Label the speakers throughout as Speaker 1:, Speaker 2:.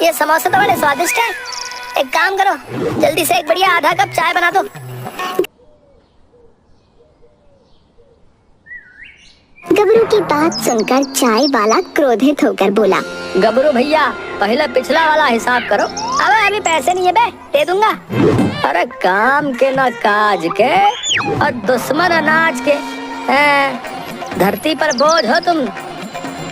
Speaker 1: ये समोसे तो बड़े स्वादिष्ट हैं। एक काम करो, जल्दी से एक बढ़िया आधा कप चाय बना दो।
Speaker 2: गबरू की बात सुनकर चाय वाला क्रोधित होकर बोला,
Speaker 1: गबरू भैया, पहले पिछला वाला हिसाब करो। अबे अभी पैसे नहीं है बे, दे दूंगा। अरे काम के ना काज के और दुश्मन अनाज के हैं। धरती पर बोझ हो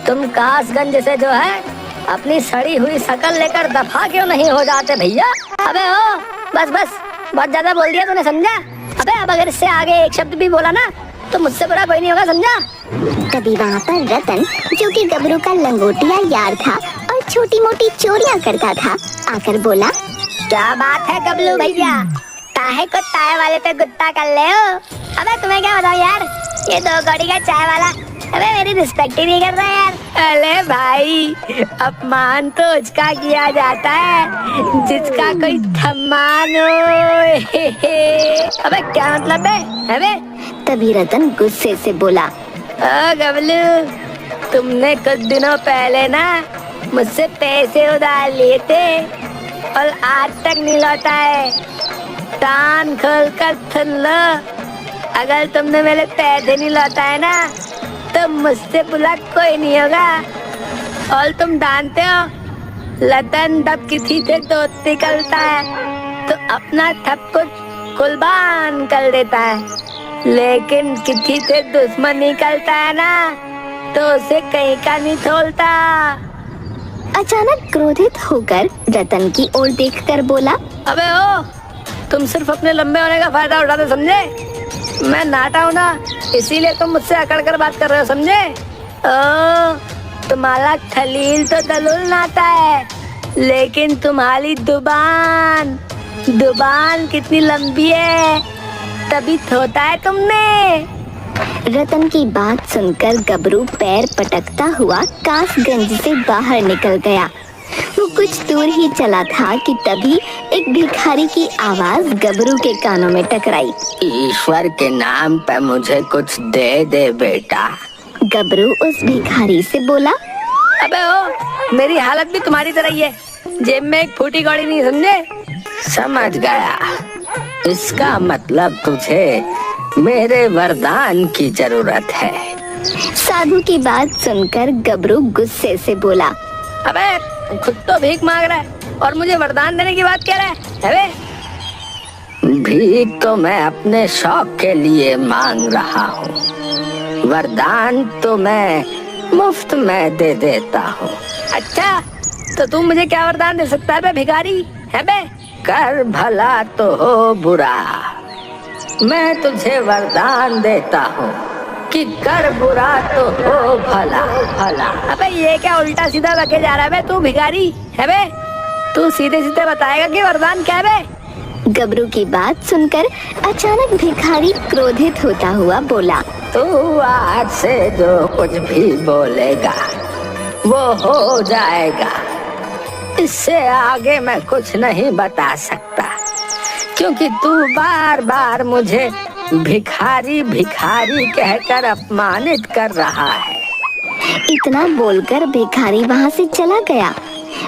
Speaker 1: तुम कासगंज से जो है अपनी सड़ी हुई शकल लेकर दफा क्यों नहीं हो जाते भैया? अबे ओ बस बहुत ज्यादा बोल दिया तूने, समझा? अबे अब अगर इससे आगे एक शब्द भी बोला ना तो मुझसे बुरा कोई नहीं होगा, समझा?
Speaker 2: तभी वहाँ पर रतन, जो कि गबरू का लंगोटिया यार था और छोटी मोटी चोरियां करता था, आकर बोला,
Speaker 1: क्या बात है गबरू भैया, काहे को चाय वाले पे गुस्सा कर ले हो? अबे तुम्हें क्या बताओ यार, ये 2 कौड़ी का चाय वाला अबे मेरी रिस्पेक्ट ही नहीं कर रहा यार। अरे भाई, अपमान तो उसका किया जाता है जिसका कोई सम्मान हो। अबे क्या मतलब है? अबे
Speaker 2: तभी रतन गुस्से से बोला,
Speaker 1: गबलू, तुमने कुछ दिनों पहले ना मुझसे पैसे उधार लिए थे और आज तक नहीं लौटाए। कान खोल कर सुन लो, अगर तुमने मेरे पैसे नहीं लौटाए ना तो मुझसे बुरा कोई नहीं होगा। और तुम जानते हो, लतन जब किसी से दोस्त निकलता है तो अपना सब कुछ कुर्बान कर देता है, लेकिन किसी से दुश्मन निकलता है ना तो उसे कहीं का नहीं छोड़ता।
Speaker 2: अचानक क्रोधित होकर रतन की ओर देखकर बोला,
Speaker 1: अबे ओ, तुम सिर्फ अपने लंबे होने का फायदा उठाते, समझे? मैं नाटा हूँ ना, इसीलिए तुम मुझसे अकड़ कर बात कर रहे हो, समझे? ओ, तुम्हारा खलील तो दलूल नाटा है, लेकिन तुम्हारी जुबान कितनी लंबी है, तभी थोता है तुमने।
Speaker 2: रतन की बात सुनकर गबरू पैर पटकता हुआ कासगंज से बाहर निकल गया। वो कुछ दूर ही चला था कि तभी एक भिखारी की आवाज गबरू के कानों में टकराई,
Speaker 1: ईश्वर के नाम पे मुझे कुछ दे दे बेटा।
Speaker 2: गबरू उस भिखारी से बोला,
Speaker 1: अबे ओ, मेरी हालत भी तुम्हारी तरह ही है, जेब में एक फूटी कौड़ी नहीं, समझे? समझ गया, इसका मतलब तुझे मेरे वरदान की जरूरत है।
Speaker 2: साधु की बात सुनकर गबरू गुस्से से बोला,
Speaker 1: अबे खुद तो भीख मांग रहा है और मुझे वरदान देने की बात कह रहा है? अबे भीख तो मैं अपने शौक के लिए मांग रहा हूँ, वरदान तो मैं मुफ्त में दे देता हूँ। अच्छा, तो तू मुझे क्या वरदान दे सकता है बे भिखारी? है बे, कर भला तो हो बुरा, मैं तुझे वरदान देता हूँ कि कर बुरा तो हो भला। अबे ये क्या उल्टा सीधा बके जा रहा है बे तू भिखारी? है बे, तू सीधे सीधे बताएगा कि वरदान क्या है बे?
Speaker 2: गबरू की बात सुनकर अचानक भिखारी क्रोधित होता हुआ बोला,
Speaker 1: तू आज से जो कुछ भी बोलेगा वो हो जाएगा, इससे आगे मैं कुछ नहीं बता सकता, क्योंकि तू बार बार मुझे भिखारी कहकर अपमानित कर रहा है।
Speaker 2: इतना बोलकर भिखारी वहाँ से चला गया।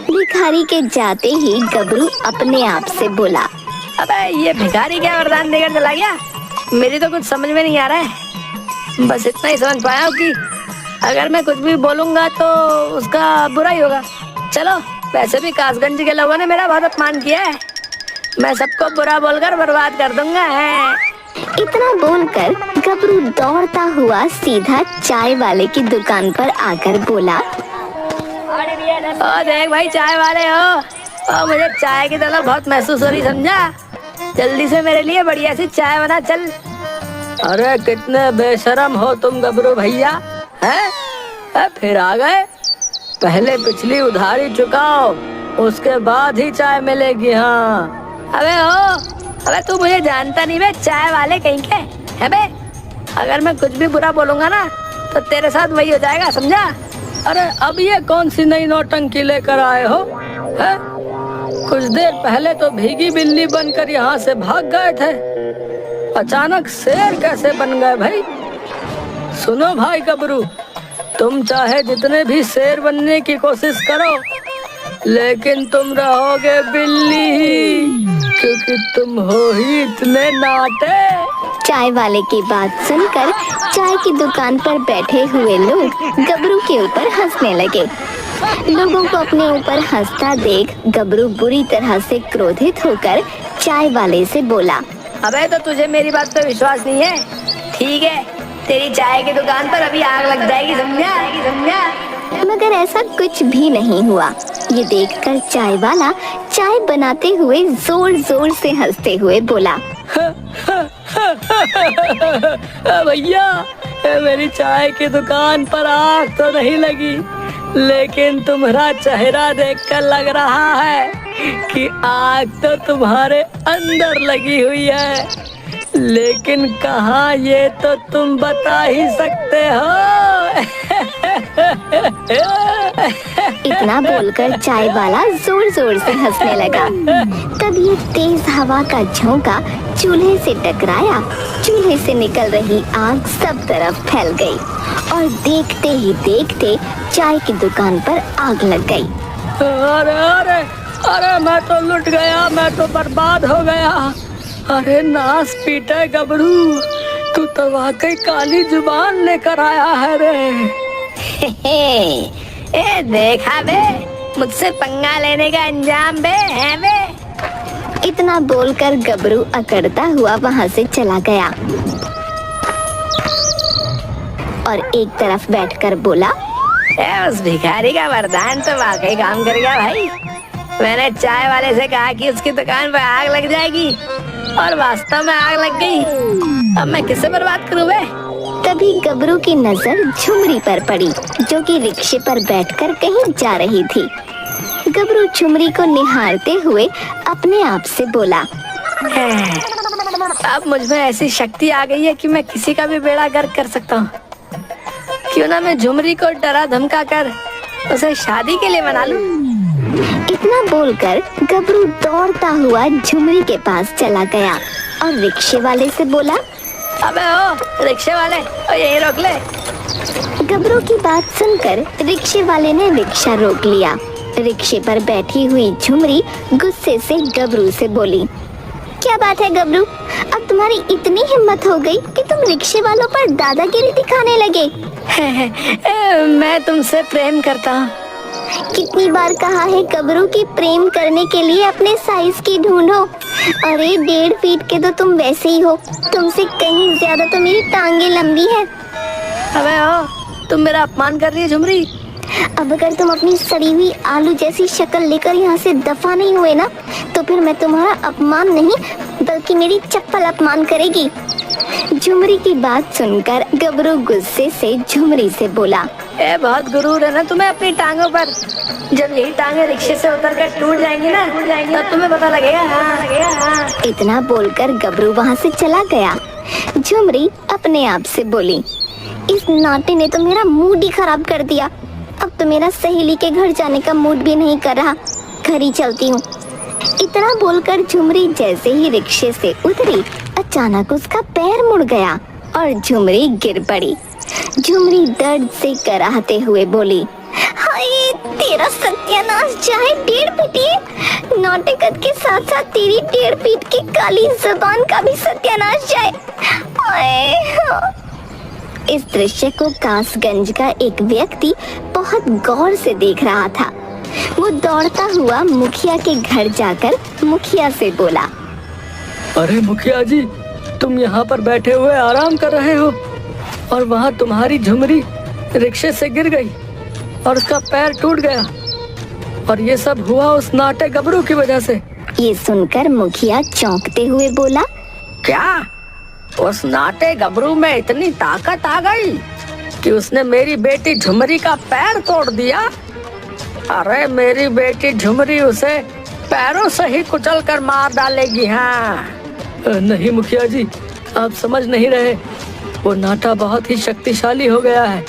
Speaker 2: भिखारी के जाते ही गबरू अपने आप से बोला,
Speaker 1: अबे ये भिखारी क्या वरदान देकर चला गया? मेरी तो कुछ समझ में नहीं आ रहा है। बस इतना ही समझ पाया हूँ कि अगर मैं कुछ भी बोलूंगा तो उसका बुरा ही होगा। चलो, वैसे भी कासगंज के लोगों ने मेरा बहुत अपमान किया है, मैं सबको बुरा बोलकर बर्बाद कर दूंगा है।
Speaker 2: इतना बोलकर गबरू दौड़ता हुआ सीधा चाय वाले की दुकान पर आकर बोला,
Speaker 1: ओ देख भाई, चाय वाले हो, और मुझे चाय की तलब बहुत महसूस हो रही, समझा? जल्दी से मेरे लिए बढ़िया सी चाय बना, चल। अरे कितने बेशरम हो तुम गबरू भैया, हैं? फिर आ गए? पहले पिछली उधारी चुकाओ, उसके बाद ही चाय मिलेगी। हाँ अबे तू मुझे जानता नहीं बे, चाय वाले कहीं के है बे। अगर मैं कुछ भी बुरा बोलूंगा ना तो तेरे साथ वही हो जाएगा, समझा? अरे अब ये कौन सी नई नौटंकी लेकर आए हो? है? कुछ देर पहले तो भीगी बिल्ली बनकर यहाँ से भाग गए थे, अचानक शेर कैसे बन गए भाई? सुनो भाई गबरू, तुम चाहे जितने भी शेर बनने की कोशिश करो, लेकिन तुम रहोगे बिल्ली ही, क्योंकि तुम हो ही इतने नाटे।
Speaker 2: चाय वाले की बात सुनकर चाय की दुकान पर बैठे हुए लोग गबरू के ऊपर हंसने लगे। लोगों को अपने ऊपर हंसता देख गबरू बुरी तरह से क्रोधित होकर चाय वाले से बोला,
Speaker 1: अबे तो तुझे मेरी बात पे विश्वास नहीं है? ठीक है, तेरी चाय की दुकान पर अभी आग लग जाएगी, समझा?
Speaker 2: मगर ऐसा कुछ भी नहीं हुआ। ये देखकर चाय वाला चाय बनाते हुए जोर जोर से हंसते हुए बोला,
Speaker 1: भैया, मेरी चाय की दुकान पर आग तो नहीं लगी, लेकिन तुम्हारा चेहरा देखकर लग रहा है कि आग तो तुम्हारे अंदर लगी हुई है, लेकिन कहाँ ये तो तुम बता ही सकते हो।
Speaker 2: इतना बोलकर चाय वाला जोर जोर से हंसने लगा। तभी एक तेज हवा का झोंका चूल्हे से टकराया। चूल्हे से निकल रही आग सब तरफ फैल गई और देखते ही देखते चाय की दुकान पर आग लग गई।
Speaker 1: अरे अरे अरे, मैं तो लुट गया, मैं तो बर्बाद हो गया। अरे नास पीटे गबरू, तू तो वाकई काली जुबान लेकर आया है रे। ए देखा बे, मुझसे पंगा लेने का अंजाम बे है बे।
Speaker 2: इतना बोलकर गबरू अकड़ता हुआ वहाँ से चला गया और एक तरफ बैठकर बोला,
Speaker 1: उस भिखारी का वरदान तो वाकई काम कर गया भाई। मैंने चाय वाले से कहा कि उसकी दुकान पर आग लग जाएगी और वास्तव में आग लग गई। अब मैं किससे बर्बाद करूं बे?
Speaker 2: तभी गबरू की नजर झुमरी पर पड़ी, जो कि रिक्शे पर बैठकर कहीं जा रही थी। गबरू झुमरी को निहारते हुए अपने आप से बोला,
Speaker 1: अब मुझ में ऐसी शक्ति आ गई है कि मैं किसी का भी बेड़ा गर्क कर सकता हूँ। क्यों ना मैं झुमरी को डरा धमका कर उसे शादी के लिए मना लूं।
Speaker 2: इतना बोलकर गबरू दौड़ता हुआ झुमरी के पास चला गया और रिक्शे वाले से बोला,
Speaker 1: अबे ओ रिक्शे वाले, यही रोक ले।
Speaker 2: गबरू की बात सुनकर रिक्शे वाले ने रिक्शा रोक लिया। रिक्शे पर बैठी हुई झुमरी गुस्से से गबरू से बोली, क्या बात है गबरू, अब तुम्हारी इतनी हिम्मत हो गई कि तुम रिक्शे वालों पर दादागिरी दिखाने लगे।
Speaker 1: मैं तुमसे प्रेम करता हूँ।
Speaker 2: कितनी बार कहा है गबरू कि प्रेम करने के लिए अपने साइज की ढूंढो। अरे 1.5 फीट के तो तुम वैसे ही हो, तुमसे कहीं ज्यादा तो मेरी टांगे लंबी है।
Speaker 1: अबे ओ, तुम मेरा अपमान कर रही है झुमरी।
Speaker 2: अब अगर तुम अपनी सड़ी हुई आलू जैसी शक्ल लेकर यहाँ से दफा नहीं हुए ना, तो फिर मैं तुम्हारा अपमान नहीं बल्कि मेरी चप्पल अपमान करेगी। झुमरी की बात सुनकर गबरू गुस्से से झुमरी से बोला,
Speaker 1: बहुत गुरूर है ना तुम्हें अपनी टांगों पर। जब यही टांगे रिक्शे से उतर कर टूट जाएंगी ना, तब तुम्हें पता लगेगा। हाँ।
Speaker 2: इतना बोलकर गबरू वहाँ से चला गया। झुमरी अपने आप से बोली, इस नाटे ने तो मेरा मूड ही खराब कर दिया। अब तो मेरा सहेली के घर जाने का मूड भी नहीं कर रहा, घर ही चलती हूँ। इतना बोलकर झुमरी जैसे ही रिक्शे से उतरी, अचानक उसका पैर मुड़ गया और झुमरी गिर पड़ी। झुमरी दर्द से कराहते हुए बोली, हाय तेरा सत्यानाश जाए 1.5 फीट, नाटकत के साथ साथ तेरी 1.5 फीट की काली जुबान का भी सत्यानाश जाए। इस दृश्य को कासगंज का एक व्यक्ति बहुत गौर से देख रहा था। वो दौड़ता हुआ मुखिया के घर जाकर मुखिया से बोला,
Speaker 1: अरे मुखिया जी, तुम यहाँ पर बैठे हुए आराम कर रहे हो और वहाँ तुम्हारी झुमरी रिक्शे से गिर गई और उसका पैर टूट गया, और ये सब हुआ उस नाटे गबरू की वजह से।
Speaker 2: ये सुनकर मुखिया चौंकते हुए बोला,
Speaker 1: क्या उस नाटे गबरू में इतनी ताकत आ गई कि उसने मेरी बेटी झुमरी का पैर तोड़ दिया? अरे मेरी बेटी झुमरी उसे पैरों से ही कुचल कर मार डालेगी। हाँ नहीं मुखिया जी, आप समझ नहीं रहे। वो नाटा बहुत ही शक्तिशाली हो गया है,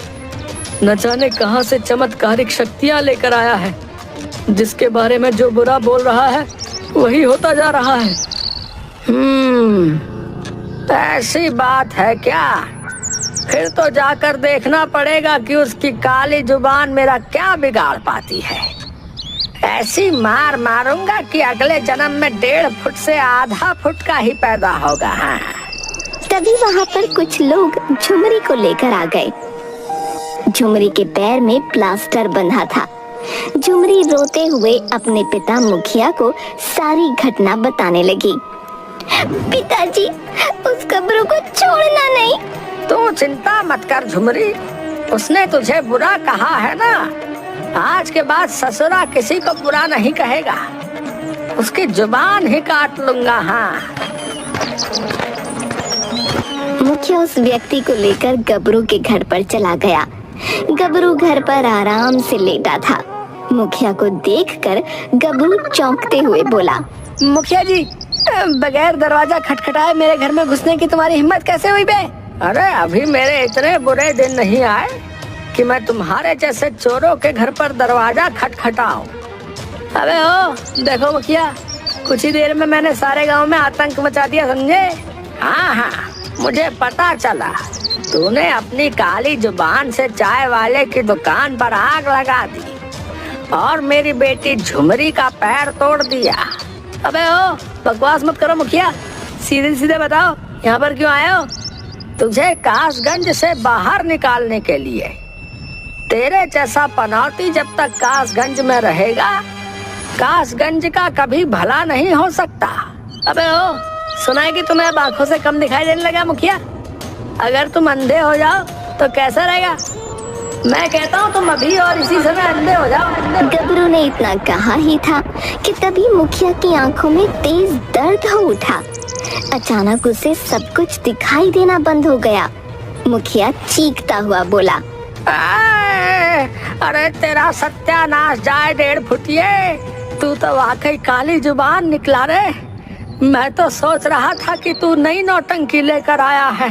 Speaker 1: न जाने कहां से चमत्कारिक शक्तियां लेकर आया है। जिसके बारे में जो बुरा बोल रहा है वही होता जा रहा है। ऐसी बात है क्या? फिर तो जाकर देखना पड़ेगा कि उसकी काली जुबान मेरा क्या बिगाड़ पाती है। ऐसी मार मारूंगा कि अगले जन्म में 1.5 फुट से आधा फुट का ही पैदा होगा। हाँ।
Speaker 2: तभी वहाँ पर कुछ लोग झुमरी को लेकर आ गए। झुमरी के पैर में प्लास्टर बंधा था। झुमरी रोते हुए अपने पिता मुखिया को सारी घटना बताने लगी। पिताजी, उस गबरू को छोड़ना नहीं।
Speaker 1: तू चिंता मत कर झुमरी, उसने तुझे बुरा कहा है ना, आज के बाद ससुरा किसी को बुरा नहीं कहेगा, उसकी जुबान ही काट लूंगा। हाँ।
Speaker 2: मुखिया उस व्यक्ति को लेकर गबरू के घर पर चला गया। गबरू घर पर आराम से लेटा था। मुखिया को देखकर गबरू चौंकते हुए बोला,
Speaker 1: मुखिया जी, बगैर दरवाजा खटखटाए मेरे घर में घुसने की तुम्हारी हिम्मत कैसे हुई बे? अरे अभी मेरे इतने बुरे दिन नहीं आए कि मैं तुम्हारे जैसे चोरों के घर पर दरवाजा खटखटाऊं। अबे ओ देखो मुखिया, कुछ ही देर में मैंने सारे गांव में आतंक मचा दिया, समझे? हाँ हाँ, मुझे पता चला। तूने अपनी काली जुबान से चाय वाले की दुकान पर आग लगा दी और मेरी बेटी झुमरी का पैर तोड़ दिया। अबे ओ बकवास मत करो मुखिया, सीधे सीधे बताओ यहाँ पर क्यों आए हो? तुझे कासगंज से बाहर निकालने के लिए। तेरे जैसा पनौती जब तक कासगंज में रहेगा, कासगंज का कभी भला नहीं हो सकता। अबे ओ, सुना है कि तुम्हें अब आंखों से कम दिखाई देने लगा मुखिया? अगर तुम अंधे हो जाओ तो कैसा रहेगा? मैं कहता हूँ तुम अभी और इसी समय अंधे हो जाओ।
Speaker 2: गबरू ने इतना कहा ही था कि तभी मुखिया की आंखों में तेज दर्द हो उठा। अचानक उसे सब कुछ दिखाई देना बंद हो गया। मुखिया चीखता हुआ बोला,
Speaker 1: अरे तेरा सत्यानाश जाए 1.5 फुटिए, तू तो वाकई काली जुबान निकला रे। मैं तो सोच रहा था कि तू नई नौटंकी लेकर आया है,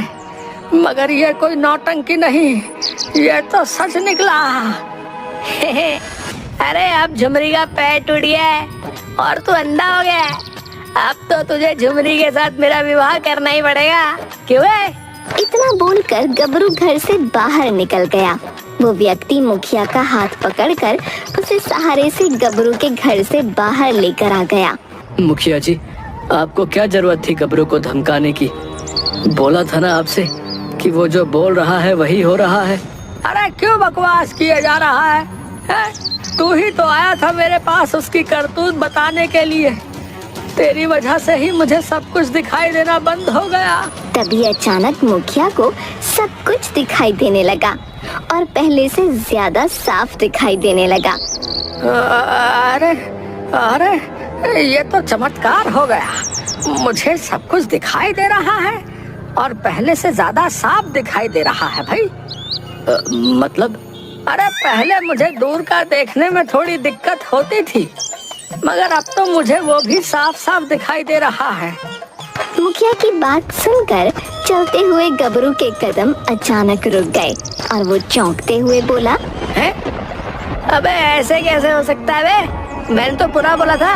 Speaker 1: मगर ये कोई नौटंकी नहीं, ये तो सच निकला। अरे अब झुमरी का पैर टूट गया है और तू अंधा हो गया है। अब तो तुझे झुमरी के साथ मेरा विवाह करना ही पड़ेगा, क्यों है?
Speaker 2: इतना बोलकर गबरू घर से बाहर निकल गया। वो व्यक्ति मुखिया का हाथ पकड़कर उसे सहारे से गबरू के घर से बाहर लेकर आ गया।
Speaker 3: मुखिया जी, आपको क्या जरूरत थी गबरू को धमकाने की? बोला था ना आपसे कि वो जो बोल रहा है वही हो रहा है।
Speaker 1: अरे क्यों बकवास किया जा रहा है? तू ही तो आया था मेरे पास उसकी करतूत बताने के लिए। तेरी वजह से ही मुझे सब कुछ दिखाई देना बंद हो गया।
Speaker 2: तभी अचानक मुखिया को सब कुछ दिखाई देने लगा और पहले से ज्यादा साफ दिखाई देने लगा।
Speaker 1: अरे अरे ये तो चमत्कार हो गया। मुझे सब कुछ दिखाई दे रहा है और पहले से ज्यादा साफ दिखाई दे रहा है भाई।
Speaker 3: मतलब?
Speaker 1: अरे पहले मुझे दूर का देखने में थोड़ी दिक्कत होती थी, मगर अब तो मुझे वो भी साफ साफ दिखाई दे रहा है।
Speaker 2: मुखिया की बात सुनकर चलते हुए गबरू के कदम अचानक रुक गए और वो चौंकते हुए बोला,
Speaker 1: है? अबे ऐसे कैसे हो सकता है बे? मैंने तो बुरा बोला था।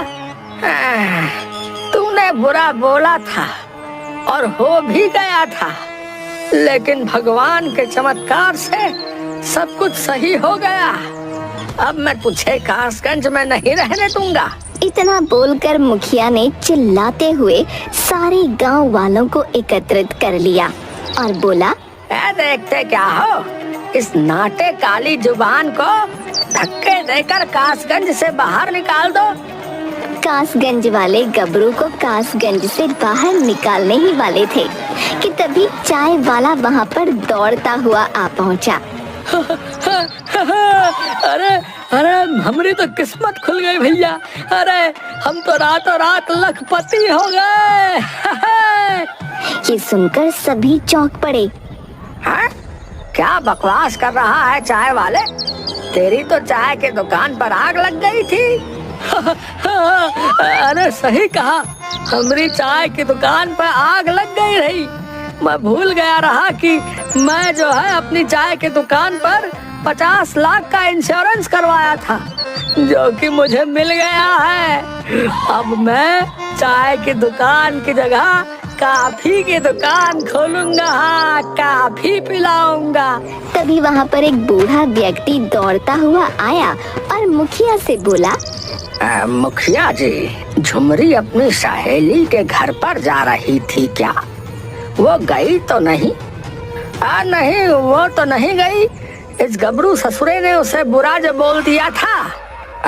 Speaker 1: तूने बुरा बोला था और हो भी गया था, लेकिन भगवान के चमत्कार से सब कुछ सही हो गया। अब मैं तुझे कासगंज में नहीं रहने दूंगा।
Speaker 2: इतना बोलकर मुखिया ने चिल्लाते हुए सारे गांव वालों को एकत्रित कर लिया और बोला,
Speaker 1: देखते क्या हो, इस नाटे काली जुबान को धक्के देकर कासगंज से बाहर निकाल दो।
Speaker 2: कासगंज वाले गबरू को कासगंज से बाहर निकालने ही वाले थे कि तभी चाय वाला वहाँ पर दौड़ता हुआ आ पहुँचा।
Speaker 3: अरे अरे हमारी तो किस्मत खुल गई भैया। अरे हम तो रातों रात लखपति हो गए।
Speaker 2: ये सुनकर सभी चौंक पड़े।
Speaker 1: हाँ? क्या बकवास कर रहा है चाय वाले? तेरी तो चाय के दुकान पर आग लग गई थी।
Speaker 3: अरे सही कहा, हमारी चाय की दुकान पर आग लग गई रही। मैं भूल गया रहा कि मैं जो है अपनी चाय की दुकान पर 50 लाख का इंश्योरेंस करवाया था, जो कि मुझे मिल गया है। अब मैं चाय की दुकान की जगह काफी की दुकान खोलूंगा। हाँ, काफी पिलाऊंगा।
Speaker 2: तभी वहाँ पर एक बूढ़ा व्यक्ति दौड़ता हुआ आया और मुखिया से बोला,
Speaker 3: मुखिया जी, झुमरी अपनी सहेली के घर पर जा रही थी क्या? वो गई तो नहीं? नहीं, वो तो नहीं गई। इस गबरू ससुरे ने उसे बुरा जो बोल दिया था।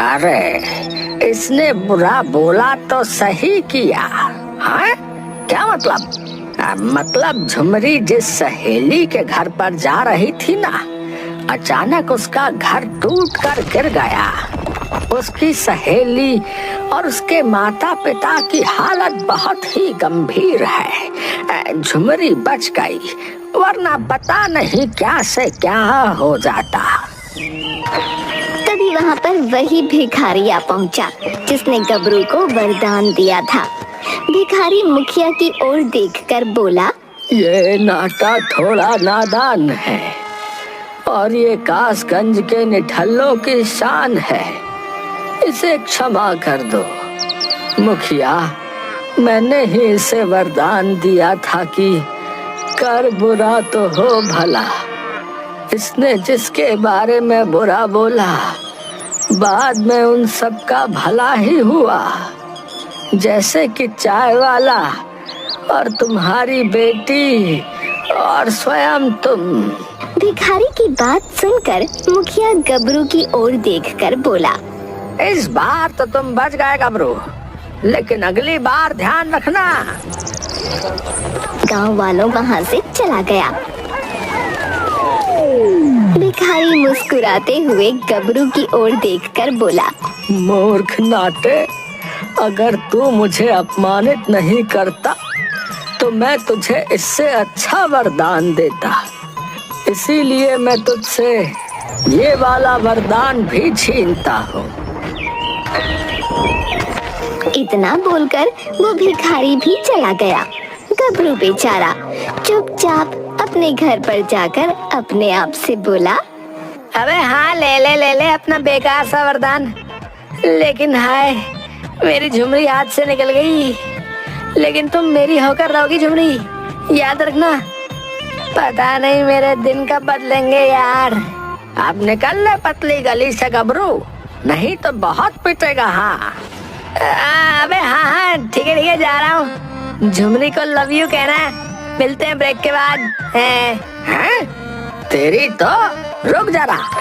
Speaker 3: अरे इसने बुरा बोला तो सही किया। हाँ, क्या मतलब? मतलब झुमरी जिस सहेली के घर पर जा रही थी ना, अचानक उसका घर टूट कर गिर गया। उसकी सहेली और उसके माता पिता की हालत बहुत ही गंभीर है। झुमरी बच गई, वरना पता नहीं क्या से क्या हो जाता।
Speaker 2: तभी वहाँ पर वही भिखारी आ पहुँचा जिसने गबरू को वरदान दिया था। भिखारी मुखिया की ओर देखकर बोला,
Speaker 3: ये नाटा थोड़ा नादान है और ये कासगंज के निठल्लों की शान है। इसे क्षमा कर दो। मुखिया, मैंने ही इसे वरदान दिया था कि कर बुरा तो हो भला। इसने जिसके बारे में बुरा बोला, बाद में उन सब का भला ही हुआ। जैसे कि चाय वाला और तुम्हारी बेटी और स्वयं तुम।
Speaker 2: भिखारी की बात सुनकर मुखिया गबरू की ओर देखकर बोला,
Speaker 3: इस बार तो तुम बच गए गबरू, लेकिन अगली बार ध्यान रखना।
Speaker 2: गांव वालों वहां से चला गया। भिखारी मुस्कुराते हुए गबरू की ओर देखकर बोला,
Speaker 3: मूर्ख नाटे, अगर तू मुझे अपमानित नहीं करता तो मैं तुझे इससे अच्छा वरदान देता। इसीलिए मैं तुझसे ये वाला वरदान भी छीनता हूँ।
Speaker 2: इतना बोलकर वो भिखारी भी चला गया। गबरू बेचारा चुपचाप अपने घर पर जाकर अपने आप से बोला,
Speaker 1: अबे हाँ, ले ले अपना बेकार सा वरदान। लेकिन हाय, मेरी झुमरी हाथ से निकल गई। लेकिन तुम मेरी होकर रहोगी झुमरी, याद रखना। पता नहीं मेरे दिन कब बदलेंगे यार। अब निकल ले पतली गली से गबरू, नहीं तो बहुत पिटेगा। हाँ अबे हाँ, ठीक है, जा रहा हूँ। झुमरी को लव यू कहना। मिलते हैं ब्रेक के बाद। हैं? तेरी तो रुक जा रहा।